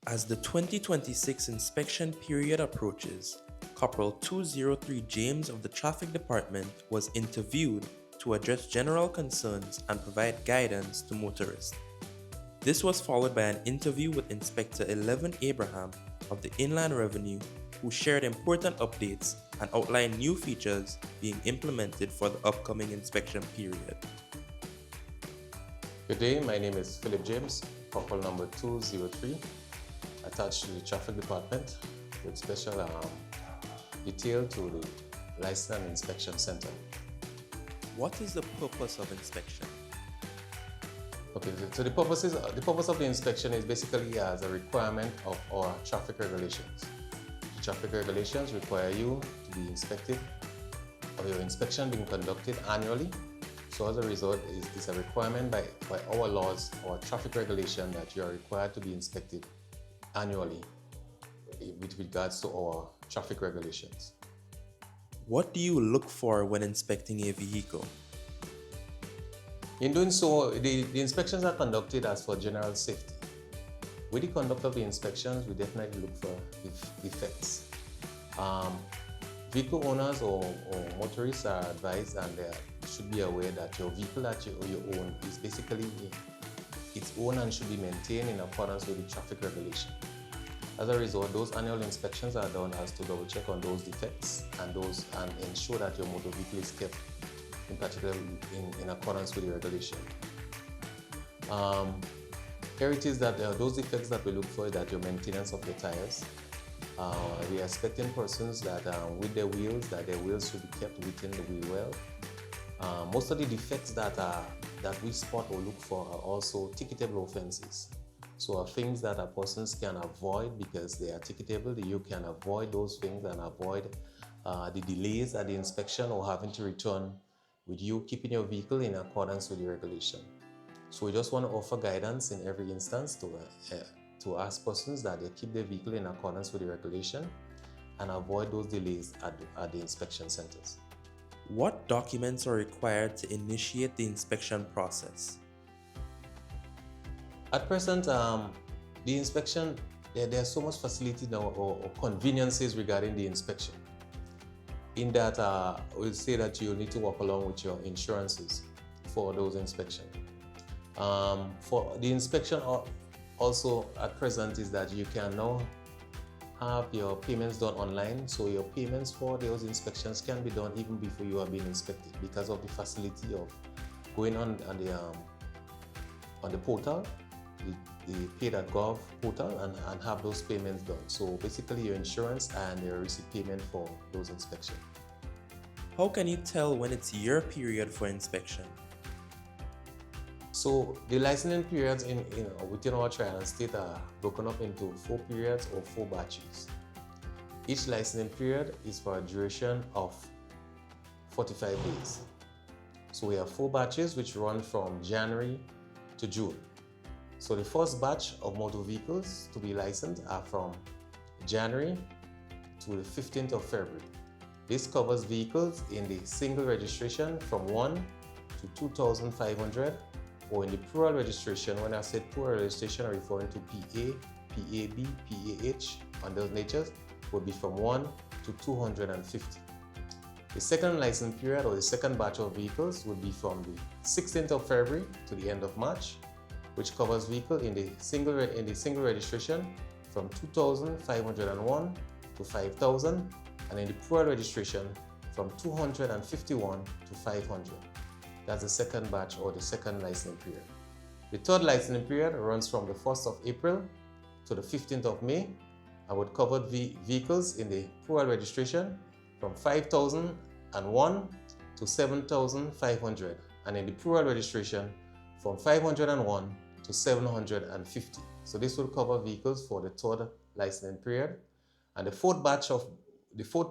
As the 2026 inspection period approaches, Corporal 203 James of the Traffic Department was interviewed to address general concerns and provide guidance to motorists. This was followed by an interview with Inspector 11 Abraham of the Inland Revenue, who shared important updates and outlined new features being implemented for the upcoming inspection period. Good day, my name is Philip James, Corporal number 203, attached to the Traffic Department with special detail to the License and Inspection Center. What is the purpose of inspection? Okay, so the purpose of the inspection is basically as a requirement of our traffic regulations. The traffic regulations require you to be inspected, or your inspection being conducted annually. So as a result, it's a requirement by our laws, our traffic regulation, that you are required to be inspected annually with regards to our traffic regulations. What do you look for when inspecting a vehicle? In doing so, the inspections are conducted as for general safety. With the conduct of the inspections, we definitely look for defects. Vehicle owners or motorists are advised, and they should be aware that your vehicle that you own is basically its own and should be maintained in accordance with the traffic regulation. As a result, those annual inspections are done as to double check on those defects and ensure that your motor vehicle is kept in particular in accordance with the regulation. Here it is that those defects that we look for is that your maintenance of your tires. We are expecting persons that with their wheels, that their wheels should be kept within the wheel well. Most of the defects that we spot or look for are also ticketable offenses. So are things that persons can avoid because they are ticketable. You can avoid those things and avoid the delays at the inspection or having to return with you keeping your vehicle in accordance with the regulation. So we just want to offer guidance in every instance to ask persons that they keep their vehicle in accordance with the regulation and avoid those delays at the inspection centers. What documents are required to initiate the inspection process? At present, the inspection, there's so much facility now or conveniences regarding the inspection. In that, we'll say that you need to work along with your insurances for those inspections. For the inspection also at present is that you can now have your payments done online, so your payments for those inspections can be done even before you are being inspected because of the facility of going on the portal, the Pay.gov portal, and have those payments done. So basically your insurance and your receipt payment for those inspections. How can you tell when it's your period for inspection? So the licensing periods within our trial state are broken up into 4 periods or 4 batches. Each licensing period is for a duration of 45 days. So we have 4 batches which run from January to June. So the first batch of motor vehicles to be licensed are from January to the 15th of February. This covers vehicles in the single registration from 1 to 2,500, or in the plural registration. When I said plural registration, I'm referring to PA, PAB, PAH, and those natures would be from 1 to 250. The second license period, or the second batch of vehicles, would be from the 16th of February to the end of March, which covers vehicles in the single registration from 2,501 to 5,000, and in the plural registration from 251 to 500. That's the second batch or the second licensing period. The third licensing period runs from the 1st of April to the 15th of May and would cover vehicles in the plural registration from 5,001 to 7,500, and in the plural registration from 501 to 750. So this will cover vehicles for the third licensing period. And the fourth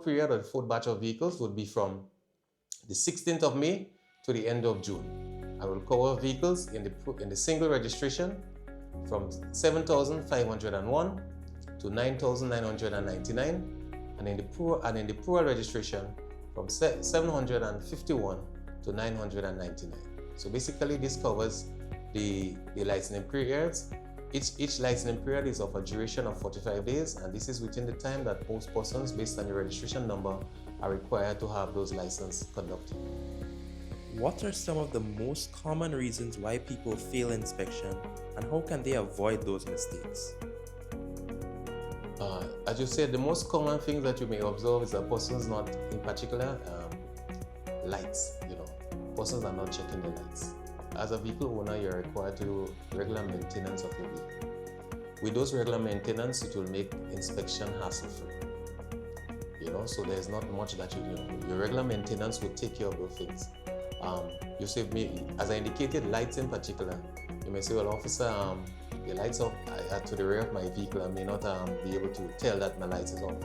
period or the fourth batch of vehicles would be from the 16th of May to the end of June. I will cover vehicles in the single registration from 7,501 to 9,999, and in the plural registration from 751 to 999. So basically this covers the licensing periods Each licensing period is of a duration of 45 days, and this is within the time that most persons, based on the registration number, are required to have those licenses conducted. What are some of the most common reasons why people fail inspection, and how can they avoid those mistakes? As you said, the most common thing that you may observe is that persons not, in particular, lights. Persons are not checking the lights. As a vehicle owner, you're required to do regular maintenance of your vehicle. With those regular maintenance, it will make inspection hassle-free. So there's not much that you do. Your regular maintenance will take care of those things. You say, as I indicated, lights in particular. You may say, well, officer, the lights off to the rear of my vehicle. I may not be able to tell that my lights is off.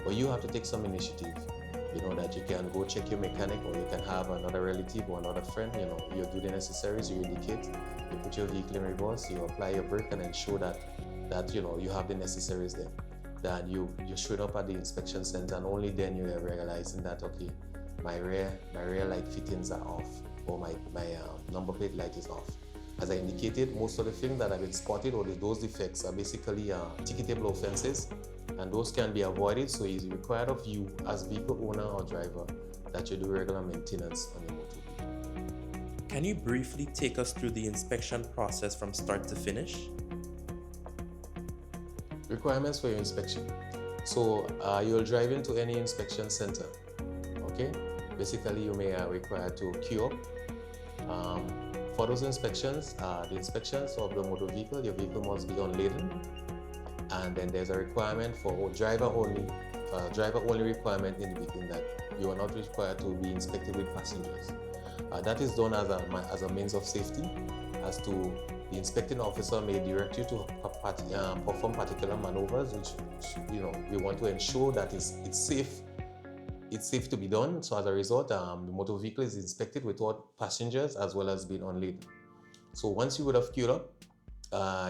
But you have to take some initiative. That you can go check your mechanic, or you can have another relative or another friend. You do the necessaries, you indicate, you put your vehicle in reverse, you apply your brake and ensure that you have the necessaries there. Then you show up at the inspection center, and only then you are realizing that, okay, my rear light fittings are off, or my number plate light is off. As I indicated, most of the things that have been spotted, or those defects, are basically ticketable offenses, and those can be avoided. So it's required of you as vehicle owner or driver that you do regular maintenance on your motor vehicle. Can you briefly take us through the inspection process from start to finish? Requirements for your inspection. So you'll drive into any inspection center. Okay, basically you may require to queue up. For those inspections, the inspections of the motor vehicle, your vehicle must be unladen, and then there's a requirement for driver only requirement in the vehicle, that you are not required to be inspected with passengers. That is done as a means of safety, as to the inspecting officer may direct you to perform particular maneuvers, which we want to ensure that it's safe. It's safe to be done. So as a result, the motor vehicle is inspected without passengers as well as being unladen. So once you would have queued up,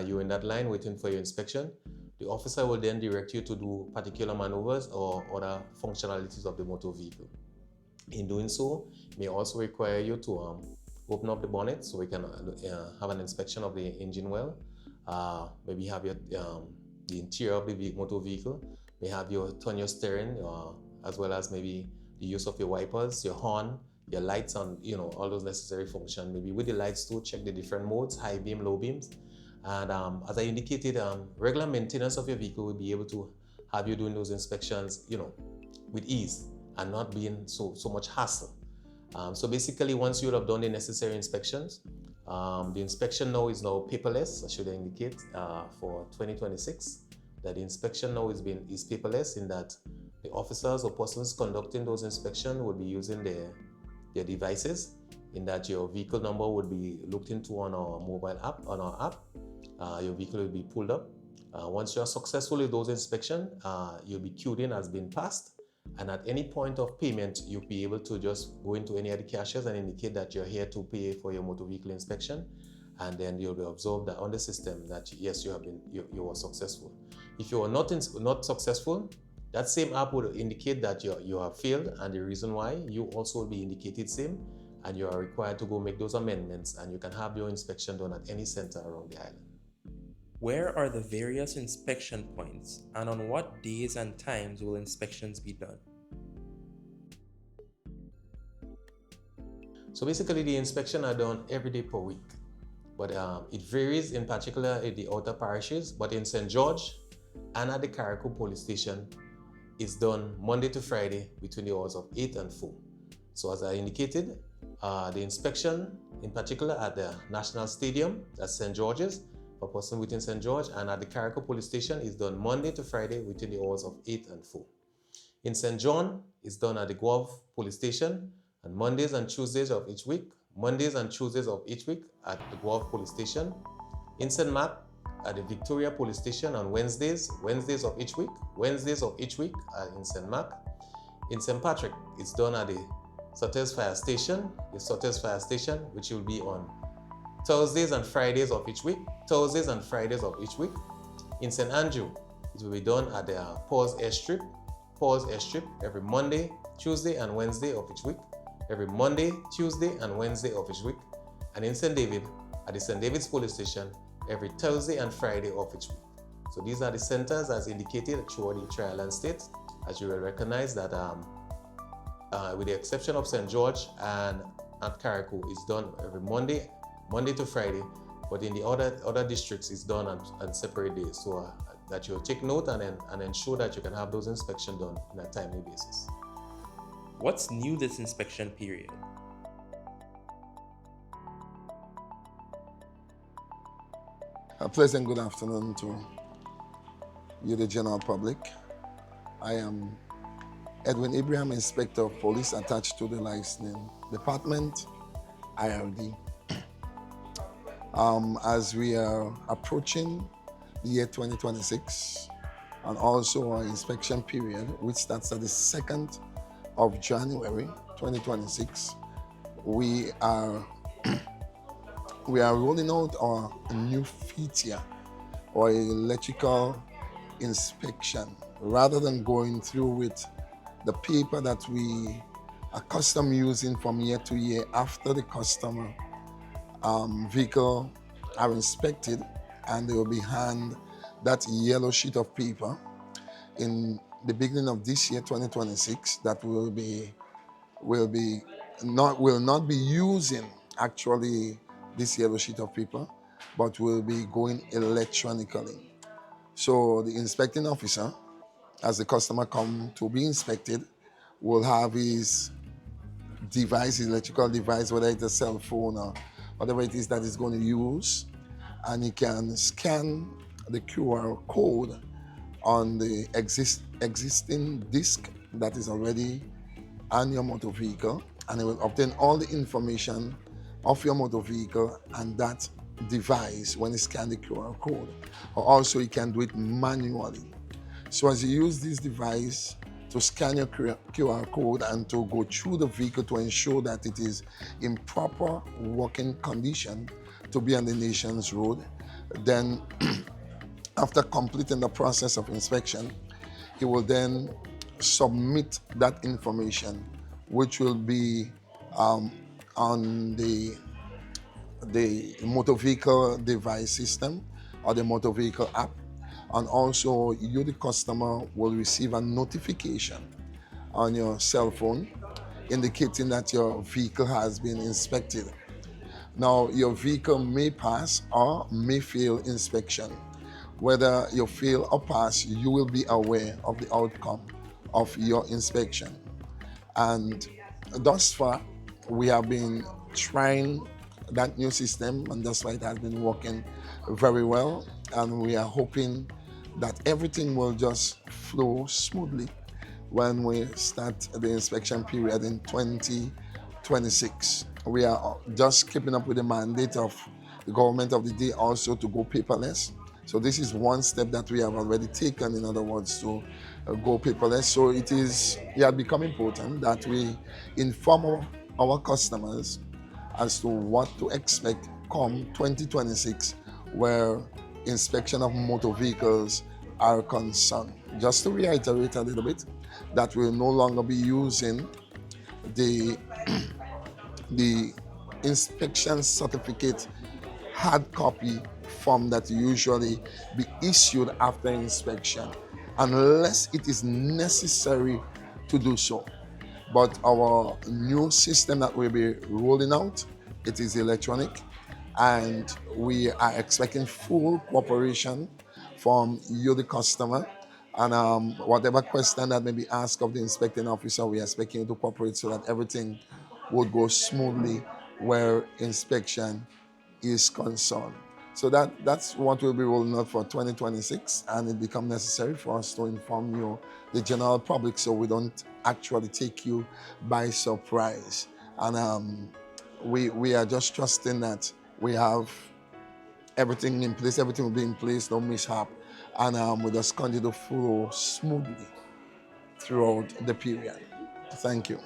you're in that line waiting for your inspection. The officer will then direct you to do particular maneuvers or other functionalities of the motor vehicle. In doing so, may also require you to open up the bonnet so we can have an inspection of the engine well. Maybe have the interior of the motor vehicle. May have you turn your steering, as well as maybe the use of your wipers, your horn, your lights on, all those necessary functions. Maybe with the lights too, check the different modes, high beam, low beams. And as I indicated, regular maintenance of your vehicle will be able to have you doing those inspections, with ease and not being so much hassle. So basically, once you have done the necessary inspections, the inspection now is paperless. I should indicate for 2026 that the inspection now is paperless, in that the officers or persons conducting those inspections would be using their devices, in that your vehicle number would be looked into on our mobile app, your vehicle will be pulled up. Once you are successful with those inspections, you'll be queued in as being passed, and at any point of payment, you'll be able to just go into any of the cashiers and indicate that you're here to pay for your motor vehicle inspection, and then you'll be observed that on the system that yes, you were successful. If you are not successful, that same app would indicate that you have failed, and the reason why. You also will be indicated same, and you are required to go make those amendments, and you can have your inspection done at any center around the island. Where are the various inspection points, and on what days and times will inspections be done? So basically, the inspections are done every day per week, but it varies, in particular in the outer parishes. But in St. George and at the Carriacou police station, it's done Monday to Friday between the hours of 8 and 4. So as I indicated, the inspection, in particular at the National Stadium, that's St. George's, for person within St. George, and at the Carriacou police station is done Monday to Friday between the hours of 8 and 4. In St. John, it's done at the Guave police station on Mondays and Tuesdays of each week. Mondays and Tuesdays of each week at the Guave police station. In St. Mark, at the Victoria police station on Wednesdays of each week. Wednesdays of each week in St. Mark. In St. Patrick, it's done at the Sotters Fire Station, which will be on Thursdays and Fridays of each week. In St. Andrew, it will be done at the Paws Airstrip, every Monday, Tuesday, and Wednesday of each week. Every Monday, Tuesday, and Wednesday of each week. And in St. David, at the St. David's police station, every Thursday and Friday of each week. So these are the centers as indicated throughout the trial and state. As you will recognize that with the exception of St. George and at Carriacou, it's done every Monday to Friday, but in the other districts, it's done on separate days. So that you'll take note and ensure that you can have those inspections done on a timely basis. What's new this inspection period? A pleasant good afternoon to you, the general public. I am Edwin Abraham, Inspector of Police attached to the Licensing Department, IRD. As we are approaching the year 2026 and also our inspection period, which starts at the 2nd of January 2026, we are rolling out our new feature or electrical inspection. Rather than going through with the paper that we are accustomed using from year to year after the customer vehicle are inspected, and they will be handed that yellow sheet of paper in the beginning of this year 2026 that will not be using actually this yellow sheet of paper, but will be going electronically. So the inspecting officer, as the customer come to be inspected, will have his device, his electrical device, whether it's a cell phone or whatever it is that he's going to use, and he can scan the QR code on the existing disc that is already on your motor vehicle, and it will obtain all the information of your motor vehicle and that device when he scans the QR code. Or also he can do it manually. So as you use this device to scan your QR code and to go through the vehicle to ensure that it is in proper working condition to be on the nation's road, then after completing the process of inspection, he will then submit that information, which will be on the motor vehicle device system or the motor vehicle app. And also you, the customer, will receive a notification on your cell phone indicating that your vehicle has been inspected. Now, your vehicle may pass or may fail inspection. Whether you fail or pass, you will be aware of the outcome of your inspection. And thus far, we have been trying that new system, and that's why it has been working very well. And we are hoping that everything will just flow smoothly when we start the inspection period in 2026. We are just keeping up with the mandate of the government of the day also to go paperless. So this is one step that we have already taken, in other words, to go paperless. So it has become important that we inform our customers as to what to expect come 2026, where inspection of motor vehicles are concerned. Just to reiterate a little bit, that we'll no longer be using the inspection certificate hard copy form that usually be issued after inspection, unless it is necessary to do so. But our new system that we'll be rolling out, it is electronic, and we are expecting full cooperation from you, the customer. And whatever question that may be asked of the inspecting officer, we are expecting you to cooperate so that everything would go smoothly where inspection is concerned. So that's what we'll be rolling out for 2026, and it becomes necessary for us to inform you, the general public, so we don't actually take you by surprise. And we are just trusting that we have everything in place, everything will be in place, no mishap, and we just continue to flow smoothly throughout the period. Thank you.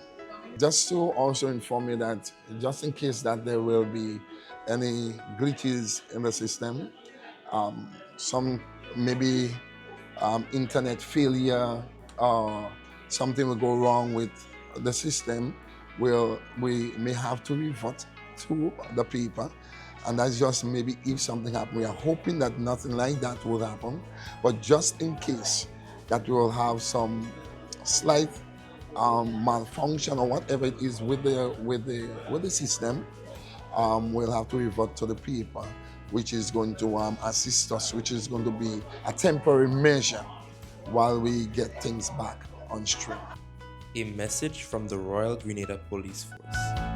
Just to also inform you that just in case that there will be any glitches in the system, some maybe internet failure or something will go wrong with the system, we may have to revert to the paper. And that's just maybe if something happens. We are hoping that nothing like that will happen, but just in case that we will have some slight malfunction or whatever it is with the system, we'll have to revert to the paper, which is going to assist us, which is going to be a temporary measure while we get things back on stream. A message from the Royal Grenada Police Force.